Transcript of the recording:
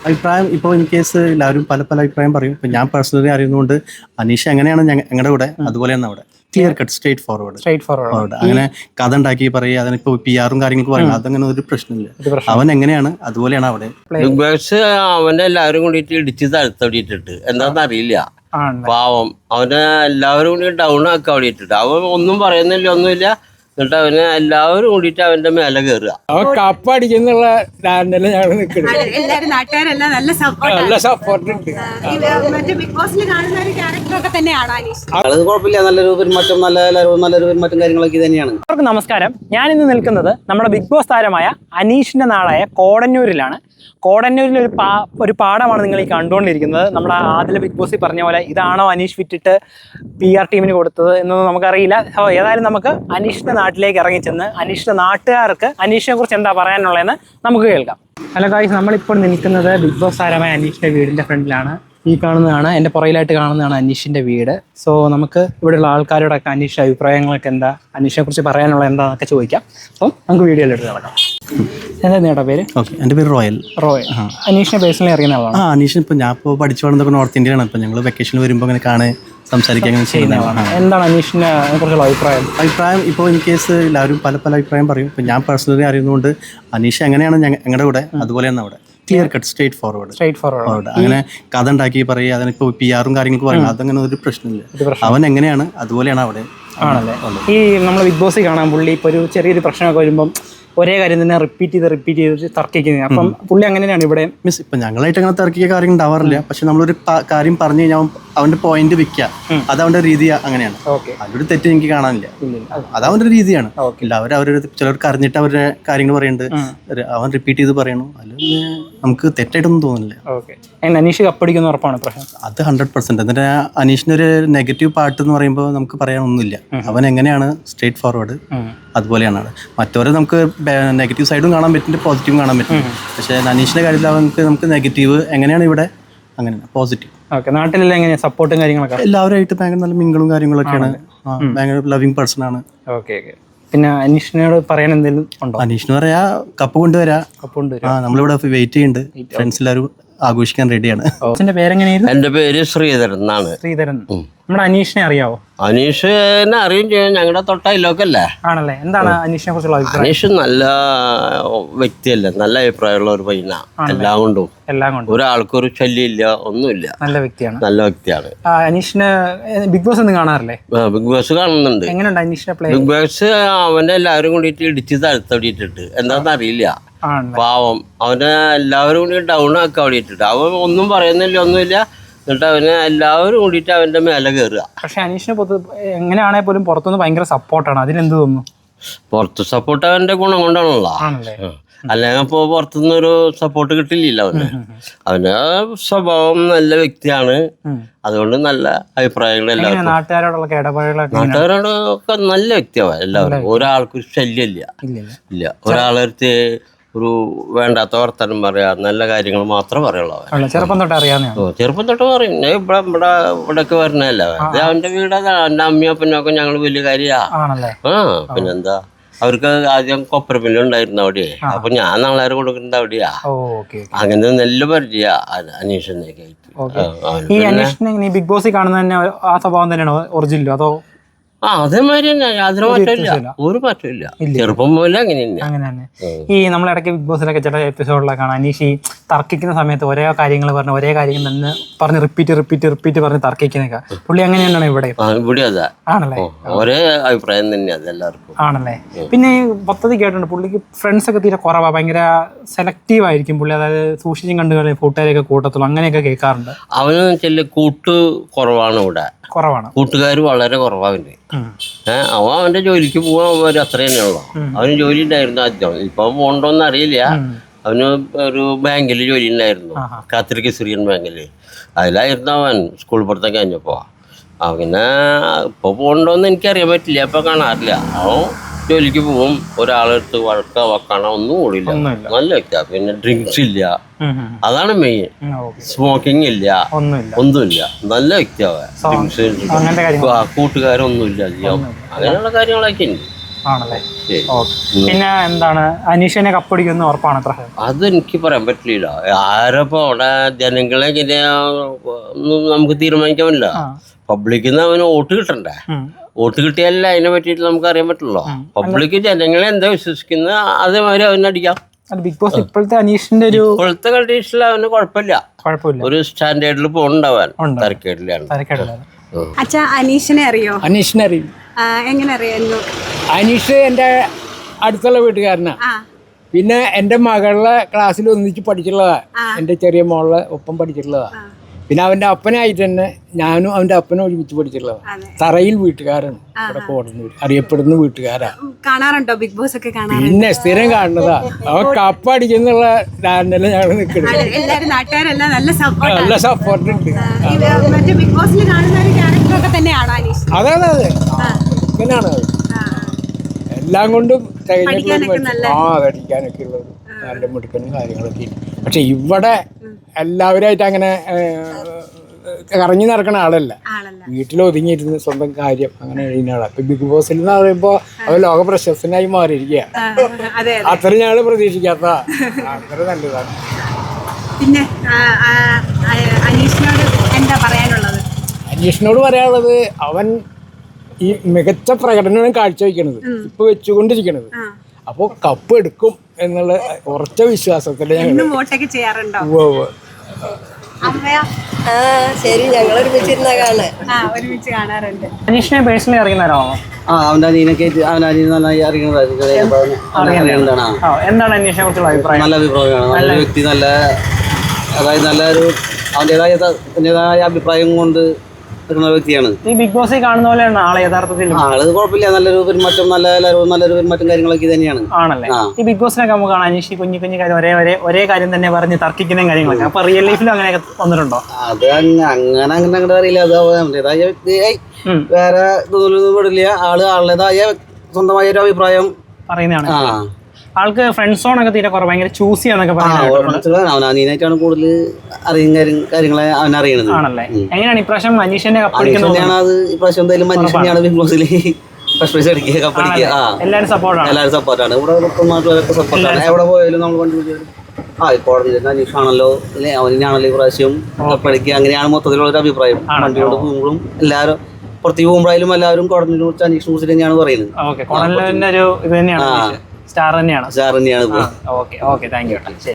അഭിപ്രായം ഇപ്പോൾ in case എല്ലാവരും പല പല അഭിപ്രായം പറയും. ഇപ്പം ഞാൻ പേഴ്സണലി അറിയുന്നതുകൊണ്ട് അനീഷ എങ്ങനെയാണ് ഞങ്ങളുടെ കൂടെ അതുപോലെയാണ് അവിടെ ക്ലിയർ കട്ട് സ്ട്രേറ്റ് ഫോർവേഡ്. അങ്ങനെ കഥ ഉണ്ടാക്കി പറയുക, അതിനിപ്പോ PR കാര്യങ്ങൾക്ക് പറയുന്നത് അതങ്ങനെ ഒരു പ്രശ്നമില്ല. അവൻ എങ്ങനെയാണ് അതുപോലെയാണ് അവിടെ. ബിഗ് ബോസ് അവനെ എല്ലാവരും കൂടിയിട്ട് ഇടിച്ച് തടുത്തടിയിട്ടിട്ട് എന്താണെന്ന് അറിയില്ല. പാവം അവനെ എല്ലാവരും കൂടി ഡൗൺ ആക്കി അവിടെ ഇട്ടിട്ട് അവൻ ഒന്നും പറയുന്നില്ല, ഒന്നുമില്ല. എന്നിട്ട് അവനെ എല്ലാവരും കൂടിയിട്ട് അവന്റെ മേലെ കയറുക. അവൻ കപ്പടിക്കുന്നുള്ള ധാരണയില് ഞങ്ങൾ നിൽക്കുന്നത്. എല്ലാരും നാട്ടുകാരെല്ലാം നല്ല സപ്പോർട്ട് ഉണ്ട്. ബിഗ് ബോസിൽ കാണുന്ന ഒരു ക്യാരക്ടറൊക്കെ തന്നെയാണ് അനീഷ്. അത് കുഴപ്പമില്ല, നല്ലൊരു പെരുമാറ്റം, നല്ലൊരു പെരുമാറ്റം കാര്യങ്ങളൊക്കെ തന്നെയാണ്. എല്ലാവർക്കും നമസ്കാരം. ഞാനിന്ന് നിൽക്കുന്നത് നമ്മുടെ ബിഗ് ബോസ് താരമായ അനീഷിന്റെ നാടായ കോടന്നൂരിലാണ്. കോടന്നൂരിൽ ഒരു പാടമാണ് നിങ്ങൾ ഈ കണ്ടുകൊണ്ടിരിക്കുന്നത്. നമ്മുടെ ആദ്യ ബിഗ് ബോസിൽ പറഞ്ഞ പോലെ ഇതാണോ അനീഷ് വിറ്റിട്ട് PR ടീമിന് കൊടുത്തത് എന്നൊന്നും നമുക്കറിയില്ല. ഏതായാലും നമുക്ക് അനീഷിന്റെ നാട്ടിലേക്ക് ഇറങ്ങിച്ചെന്ന് അനീഷിന്റെ നാട്ടുകാർക്ക് അനീഷിനെ കുറിച്ച് എന്താ പറയാനുള്ളതെന്ന് നമുക്ക് കേൾക്കാം. ഹലോ ഗായ്സ്, നമ്മളിപ്പോൾ നിൽക്കുന്നത് ബിഗ് ബോസ് താരമായ അനീഷിന്റെ വീടിന്റെ ഫ്രണ്ടിലാണ്. ഈ കാണുന്നതാണ്, എൻ്റെ പുറകിലായിട്ട് കാണുന്നതാണ് അനീഷിൻ്റെ വീട്. സോ നമുക്ക് ഇവിടെയുള്ള ആൾക്കാരോടൊക്കെ അനീഷിൻ്റെ അഭിപ്രായങ്ങളൊക്കെ എന്താ, അനീഷിനെ കുറിച്ച് പറയാനുള്ള എന്താണെന്നൊക്കെ ചോദിക്കാം. അപ്പം നമുക്ക് വീഡിയോയിലെടുത്ത് നടക്കാം. എന്താ നിങ്ങളുടെ പേര്? ഓക്കെ, എൻ്റെ പേര് റോയൽ. അനീഷിനെ പേഴ്സണലി അറിയുന്ന ആളാണ്. അനീഷിന് ഇപ്പോൾ ഞാൻ ഇപ്പോൾ പഠിച്ചു വളർന്നപ്പോൾ നോർത്ത് ഇന്ത്യയിലാണ്. ഇപ്പം ഞങ്ങൾ വെക്കേഷനിൽ വരുമ്പോൾ അങ്ങനെ കാണാൻ സംസാരിക്കാൻ ചെയ്യുന്ന ആളാണ്. എന്താണ് അനീഷിനെ കുറിച്ചുള്ള അഭിപ്രായം ഇപ്പോൾ ഇൻ കേസ് എല്ലാവരും പല പല അഭിപ്രായം പറയും. ഇപ്പം ഞാൻ പേഴ്സണലി അറിയുന്നതുകൊണ്ട് അനീഷ് എങ്ങനെയാണ് ഞങ്ങളുടെ കൂടെ അതുപോലെയാണ് അവിടെ ക്ലിയർ കട്ട് സ്ട്രേറ്റ് ഫോർവേഡ്. അങ്ങനെ കഥ ഉണ്ടാക്കി പറയുക, അതിനിപ്പോ PR കാര്യങ്ങൾക്ക് പറയുന്നത് അതങ്ങനെ ഒരു പ്രശ്നമില്ല. അവൻ എങ്ങനെയാണ് അതുപോലെയാണ് അവിടെ. ആണല്ലേ. ഈ നമ്മൾ ബിഗ് ബോസിൽ കാണാൻ പുള്ളി ഇപ്പോൾ ഒരു ചെറിയൊരു പ്രശ്നമൊക്കെ വരുമ്പം ഒരേ കാര്യം തന്നെ റിപ്പീറ്റ് ചെയ്ത് തർക്കിക്കുന്നത്. അപ്പം പുള്ളി അങ്ങനെയാണ് ഇവിടെ. ഇപ്പം ഞങ്ങളായിട്ട് അങ്ങനെ തർക്കിയ കാര്യം ഉണ്ടാവാറില്ല. പക്ഷെ നമ്മളൊരു കാര്യം പറഞ്ഞു കഴിഞ്ഞാൽ അവന്റെ പോയിന്റ് വെക്കുക, അത് അവന്റെ രീതി അങ്ങനെയാണ്. അതിലൊരു തെറ്റ് എനിക്ക് കാണാനില്ല. അത് അവന്റെ രീതിയാണ്. അവരവരുടെ ചിലർക്ക് അറിഞ്ഞിട്ട് അവരുടെ കാര്യങ്ങൾ പറയുന്നുണ്ട്, അവൻ റിപ്പീറ്റ് ചെയ്ത് പറയണു. അതിലൊന്നും നമുക്ക് തെറ്റായിട്ടൊന്നും തോന്നുന്നില്ല. അനീഷ് കപ്പടിക്കുന്ന ഉറപ്പാണ് പ്രശ്നം. അത് 100%. എന്നിട്ട് അനീഷിന്റെ ഒരു നെഗറ്റീവ് പാർട്ട് എന്ന് പറയുമ്പോൾ നമുക്ക് പറയാനൊന്നുമില്ല. അവൻ എങ്ങനെയാണ് സ്ട്രേറ്റ് ഫോർവേഡ് അതുപോലെയാണ്. മറ്റവരെ നമുക്ക് നെഗറ്റീവ് സൈഡും കാണാൻ പറ്റും, പോസിറ്റീവും കാണാൻ പറ്റും. പക്ഷേ അനീഷിന്റെ കാര്യത്തിൽ നമുക്ക് നെഗറ്റീവ് എങ്ങനെയാണ് ഇവിടെ, അങ്ങനെയാണ് പോസിറ്റീവ്. നാട്ടിലെല്ലാം എങ്ങനെയാ സപ്പോർട്ടും കാര്യങ്ങളൊക്കെ? എല്ലാവരുമായിട്ട് ഭയങ്കര നല്ല മിങ്കിളും കാര്യങ്ങളൊക്കെയാണ്. ഭയങ്കര ലവിങ് പേഴ്സൺ ആണ്. പിന്നെ അനീഷിനോട് പറയാൻ എന്തെങ്കിലും ഉണ്ടോ? അനീഷിന് പറയാ കപ്പ് കൊണ്ടുവരാ. നമ്മളിവിടെ വെയിറ്റ് ചെയ്യുന്നുണ്ട്. ഫ്രണ്ട്സ് എല്ലാവരും ആഘോഷിക്കാൻ റെഡിയാണ്. പേരെങ്ങനെയായിരുന്നു? എന്റെ പേര് ശ്രീധരൻ എന്നാണ്. ശ്രീധരൻ. നമ്മുടെ അനീഷിനെ അറിയാവോ? അനീഷിനെ അറിയും ചെയ്യും, ഞങ്ങളുടെ തൊട്ടയിലൊക്കെല്ലേ. ആണല്ലേ. എന്താണ് അനീഷിനെ കുറിച്ചുള്ള അഭിപ്രായം? അനീഷ് നല്ല വ്യക്തിയല്ലേ, നല്ല അഭിപ്രായമുള്ള ഒരു പയ്യനാ. എല്ലാം കൊണ്ടും ഒരാൾക്കൊരു ശല്യമില്ല, ഒന്നുമില്ല. നല്ല വ്യക്തിയാണ്. നല്ല വ്യക്തിയാണ്. അനീഷിന് ബിഗ് ബോസ് ഒന്നും കാണാറില്ലേ? ബിഗ് ബോസ് കാണുന്നുണ്ട്. എങ്ങനെയുണ്ട് അനീഷിന്റെ പ്ലേ? ബിഗ് ബോസ് അവനെ എല്ലാവരും കൂടിയിട്ട് ഇടിച്ച് തടുത്തടിയിട്ടിട്ട് എന്താണെന്ന് അറിയില്ല. പാവം അവനെ എല്ലാവരും കൂടി ഡൗൺ ആക്കി അവിടെ ഇട്ടിട്ട് അവൻ ഒന്നും പറയുന്നില്ല, ഒന്നുമില്ല. എന്നിട്ട് അവനെ എല്ലാവരും കൂടിയിട്ട് അവന്റെ മേലെ കയറുക. പക്ഷെ അനീഷിനെ എങ്ങനെയാണെങ്കിൽ പോലും പുറത്തുനിന്ന് ഭയങ്കര സപ്പോർട്ടാണ്. അതിനെന്ത് തോന്നുന്നു? പുറത്ത് സപ്പോർട്ട് അവന്റെ ഗുണം കൊണ്ടാണല്ലോ. അല്ലെങ്കിൽ ഇപ്പൊ പുറത്തുനിന്നൊരു സപ്പോർട്ട് കിട്ടില്ല അവന്റെ സ്വഭാവം നല്ല വ്യക്തിയാണ്. അതുകൊണ്ട് നല്ല അഭിപ്രായങ്ങൾ എല്ലാവരും. നാട്ടുകാരോടൊക്കെ നല്ല വ്യക്തിയാവാ എല്ലാവരും. ഒരാൾക്കൊരു ശല്യമില്ല, ഇല്ല. ഒരാളടുത്ത് ഒരു വേണ്ടാത്ത വർത്തനം പറയാ, നല്ല കാര്യങ്ങൾ മാത്രം പറയുള്ളൂ. ചെറുപ്പം തൊട്ട് അറിയാവുന്ന? ചെറുപ്പം തൊട്ട് പറയും. ഇവിടൊക്കെ വരണല്ല. അവന്റെ വീട് എന്റെ അമ്മയും അപ്പനൊക്കെ ഞങ്ങൾ വലിയ കാര്യാ. പിന്നെന്താ, അവർക്ക് ആദ്യം കൊപ്പരപ്പില്ല ഉണ്ടായിരുന്നു അവിടെ. അപ്പൊ ഞാൻ നാളെ കൊടുക്കുന്നത് അവിടെയാ. അങ്ങനെ നല്ല പരിചയ അനീഷിനൊക്കെ ആയിട്ട്. ഈ അനീഷിനെ ബിഗ് ബോസിൽ കാണുന്ന തന്നെ ആ സ്വഭാവം തന്നെയാണോ ഒറിജിനലോ? അതോ അതേമാതിരി തന്നെ, യാതൊരു മാറ്റമില്ല, ഒരു മാറ്റമില്ല. ചെറുപ്പം പോലെ അങ്ങനെ തന്നെ. ഈ നമ്മളിടയ്ക്ക് ബിഗ് ബോസിലൊക്കെ ചില എപ്പിസോഡിലൊക്കെ കാണാം അനീഷ് ഈ തർക്കിക്കുന്ന സമയത്ത് ഒരേ കാര്യങ്ങൾ പറഞ്ഞ് ഒരേ കാര്യം തന്നെ പറഞ്ഞ് റിപ്പീറ്റ് പറഞ്ഞ് തർക്കിക്കുന്നൊക്കെ. പുള്ളി അങ്ങനെയാണ് ഇവിടെ. ഇവിടെ അതാ ആണല്ലേ. ഒരേ അഭിപ്രായം തന്നെയാ എല്ലാവർക്കും. ആണല്ലേ. പിന്നെ പദ്ധതി കേട്ടിട്ടുണ്ട് പുള്ളിക്ക് ഫ്രണ്ട്സ് ഒക്കെ തീരെ കുറവാ, ഭയങ്കര സെലക്റ്റീവ് ആയിരിക്കും പുള്ളി. അതായത് സൂക്ഷിച്ചും കണ്ടുകളെ കൂട്ടുകാരെയൊക്കെ കൂട്ടത്തുള്ളൂ, അങ്ങനെയൊക്കെ കേൾക്കാറുണ്ട്. അവന് ചില കൂട്ട് കുറവാണ് ഇവിടെ. കൂട്ടുകാർ വളരെ കുറവാണ്. അവൻ അവന്റെ ജോലിക്ക് പോവാൻ അത്ര തന്നെയുള്ളൂ. അവന് ജോലി ഉണ്ടായിരുന്നു ആദ്യം. ഇപ്പൊ പോകണ്ടോന്ന് അറിയില്ല. അവന് ഒരു ബാങ്കിൽ ജോലി ഉണ്ടായിരുന്നു, കാത്തിരിക്ക് സിറിയൻ ബാങ്കില്. അതിലായിരുന്നു അവൻ സ്കൂൾ പുറത്തൊക്കെ കഴിഞ്ഞപ്പോ. അവന് ഇപ്പൊ പോകണ്ടോന്ന് എനിക്കറിയാൻ പറ്റില്ല, ഇപ്പൊ കാണാറില്ല. അവൻ ജോലിക്ക് പോവും. ഒരാളെടുത്ത് വക്കാണോ ഒന്നും കൂടില്ല. നല്ല വ്യക്തിയാ. പിന്നെ ഡ്രിങ്ക്സ് ഇല്ല, അതാണ് മെയിൻ. സ്മോക്കിംഗ് ഇല്ല, ഒന്നുമില്ല. നല്ല വ്യക്തിയാവാ. ഡ്രിങ്ക്സ് കൂട്ടുകാരൊന്നുമില്ല, അങ്ങനെയുള്ള കാര്യങ്ങളൊക്കെ ഉണ്ട്. ആണല്ലേ ശരി. ഓക്കെ. പിന്നെ എന്താണ് അനീഷിനെ കപ്പടിക്കുന്ന ഉറപ്പാണ് അത്ര? അതെനിക്ക് പറയാൻ പറ്റില്ല. ആരപ്പോ അവിടെ ജനങ്ങളെ ഒന്നും നമുക്ക് തീരുമാനിക്കാൻ പറ്റില്ല. പബ്ലിക്കിൽ നിന്ന് അവന് വോട്ട് കിട്ടണ്ടേ? വോട്ട് കിട്ടിയാലല്ലേ അതിനെ പറ്റിയിട്ട് നമുക്ക് അറിയാൻ പറ്റുള്ളൂ. പബ്ലിക് ജനങ്ങളെ എന്താ വിശ്വസിക്കുന്നത് അതേമാതിരി അവനടിക്കാം. ബിഗ് ബോസ് ഇപ്പോഴത്തെ അനീഷിന്റെ ഒരു ഇപ്പോഴത്തെ കണ്ടീഷനിൽ അവന് കുഴപ്പമില്ല. ഒരു സ്റ്റാൻഡേർഡിൽ പോകണ്ടാവാൻ തരക്കേടിലാണ്. അച്ഛാ അനീഷിനെ അറിയോ? അനീഷിനെ അറിയും. എങ്ങനെ അറിയാമല്ലോ? അനീഷ് എൻ്റെ അടുത്തുള്ള വീട്ടുകാരനാ. പിന്നെ എൻ്റെ മകളുടെ ക്ലാസ്സിൽ ഒന്നിച്ച് പഠിച്ചിട്ടുള്ളതാ. എൻ്റെ ചെറിയ മോളുടെ ഒപ്പം പഠിച്ചിട്ടുള്ളതാ. പിന്നെ അവൻ്റെ അപ്പനായിട്ട് തന്നെ ഞാനും അവൻ്റെ അപ്പനും ഒരുമിച്ച് പഠിച്ചിട്ടുള്ളതാ. തറയിൽ വീട്ടുകാരാണ് ഇവിടെ കോടന്നൂർ അറിയപ്പെടുന്ന വീട്ടുകാരാ. കാണാറുണ്ടോ ബിഗ് ബോസ് ഒക്കെ? കാണാറുണ്ട്. പിന്നെ സ്ഥിരം കാണുന്നതാ. അവൻ കപ്പടിക്കുന്നുള്ള ധാരണയില് ഞങ്ങൾ നിൽക്കുന്നത്. എല്ലാരും നാട്ടുകാരെല്ലാം നല്ല സപ്പോർട്ട്. നല്ല സപ്പോർട്ട് ഉണ്ട്. മറ്റേ ബിഗ് ബോസിൽ കാണുന്ന ഒരു ക്യാരക്ടറൊക്കെ തന്നെയാണോ അനീഷ്? അതെ ഇങ്ങനെയാണ് അത്. എല്ലാം കൊണ്ടും പഠിക്കാനൊക്കെ ഉള്ളത് നല്ല മിടുക്കനും കാര്യങ്ങളൊക്കെ ഉണ്ട്. പക്ഷെ ഇവിടെ എല്ലാവരുമായിട്ട് അങ്ങനെ കറങ്ങി നടക്കണ ആളല്ല. വീട്ടിൽ ഒതുങ്ങിയിരുന്ന് സ്വന്തം കാര്യം അങ്ങനെ കഴിയുന്ന ആളാണ്. ഇപ്പൊ ബിഗ് ബോസിൽ എന്ന് പറയുമ്പോ അവർ ലോക പ്രശസ്തനായി മാറിയിരിക്കുക. അത്ര ഞങ്ങൾ പ്രതീക്ഷിക്കാത്ത അത്ര നല്ലതാണ്. പിന്നെ അനീഷിനോട് എന്താ പറയാനുള്ളത്? അനീഷിനോട് പറയാനുള്ളത് അവൻ ഈ മികച്ച പ്രകടനമാണ് കാഴ്ചവെക്കണത്, ഇപ്പൊ വെച്ചുകൊണ്ടിരിക്കണത്. അപ്പോൾ കപ്പ് എടുക്കും എന്നുള്ള ഉറച്ച വിശ്വാസത്തിൽ ഞങ്ങൾ വോട്ടൊക്കെ ചെയ്യാറുണ്ടോ? ശരി, ഞങ്ങൾ ഒരുമിച്ച് കാണാറുണ്ട്. അനീഷിനെ പേഴ്സണലി അറിയുന്നവരാണോ? അവൻ്റെ അനിയനൊക്കെ അവൻ്റെ അനിയൻ നന്നായി അറിയുന്നതാണ്. എന്താണ് അനീഷിനെ കുറിച്ചുള്ള അഭിപ്രായം? നല്ല അഭിപ്രായമാണ്. നല്ലൊരു വ്യക്തി, നല്ല അതായത് നല്ലൊരു അവൻ്റെതായ അഭിപ്രായം കൊണ്ട് നിൽക്കുന്ന വ്യക്തിയാണ്. ഈ ബിഗ് ബോസിൽ കാണുന്ന പോലെയാണ് ആളെ യഥാർത്ഥത്തിൽ? ആള് കുഴപ്പമില്ല, നല്ലൊരു പെരുമാറ്റം, നല്ലൊരു പെരുമാറ്റം കാര്യങ്ങളൊക്കെ തന്നെയാണ്. ആണല്ലേ? ഈ ബിഗ് ബോസിനൊക്കെ നമുക്ക് കാണാം അനീഷ് കുഞ്ഞു കുഞ്ഞു കാര്യം ഒരേ കാര്യം തന്നെ പറഞ്ഞ് തർക്കിക്കുന്ന കാര്യങ്ങളൊക്കെ. അപ്പൊ റിയൽ ലൈഫിലും അങ്ങനെയൊക്കെ വന്നിട്ടുണ്ടോ? അത് അങ്ങനെ അറിയില്ല. അത് അവൻ്റെതായ വ്യക്തിയായി വേറെ ഇതൊന്നും വിടില്ല. ആളുടേതായ സ്വന്തമായ ഒരു അഭിപ്രായം പറയുന്നതാണ്. ആൾക്ക് ഫ്രണ്ട് സോൺ ഒക്കെ തീരെ കുറവ്, ഭയങ്കര ചൂസ് ചെയ്യാന്നൊക്കെ പറയുന്നത്. അവൻ അനീനായിട്ടാണ് കൂടുതൽ കാര്യങ്ങളെ അവൻ അറിയണത്. ആണല്ലേ? എങ്ങനെയാണ് ഇപ്രാവശ്യം അനീഷിന്റെ കപ്പടിക്കുന്നത്? അത് ഇപ്രാവശ്യം എന്തായാലും അനീഷിനെയാണ് ബിഗ് ബോസിൽ ഫസ്റ്റ് പ്രൈസ് അടിക്കുക, കപ്പടിക്കുക. എല്ലാവരും സപ്പോർട്ടാണ്. ഇവിടെ സപ്പോർട്ടാണ്. എവിടെ പോയാലും നമ്മൾ കണ്ടുപിടിച്ചാലും കോടതി അനീഷാണല്ലോ അല്ലെ, അവനാണല്ലോ ഈ പ്രാവശ്യം കപ്പടിക്കുക. അങ്ങനെയാണ് മൊത്തത്തിലുള്ള ഒരു അഭിപ്രായം. വണ്ടിയോട് പോകുമ്പോഴും എല്ലാവരും പുറത്തേക്ക് പോകുമ്പോഴായാലും എല്ലാവരും കോടതിനെ കുറിച്ച് അനീഷിനെ കുറിച്ച് തന്നെയാണ് പറയുന്നത്. സ്റ്റാർ തന്നെയാണ്. Okay, okay, thank you.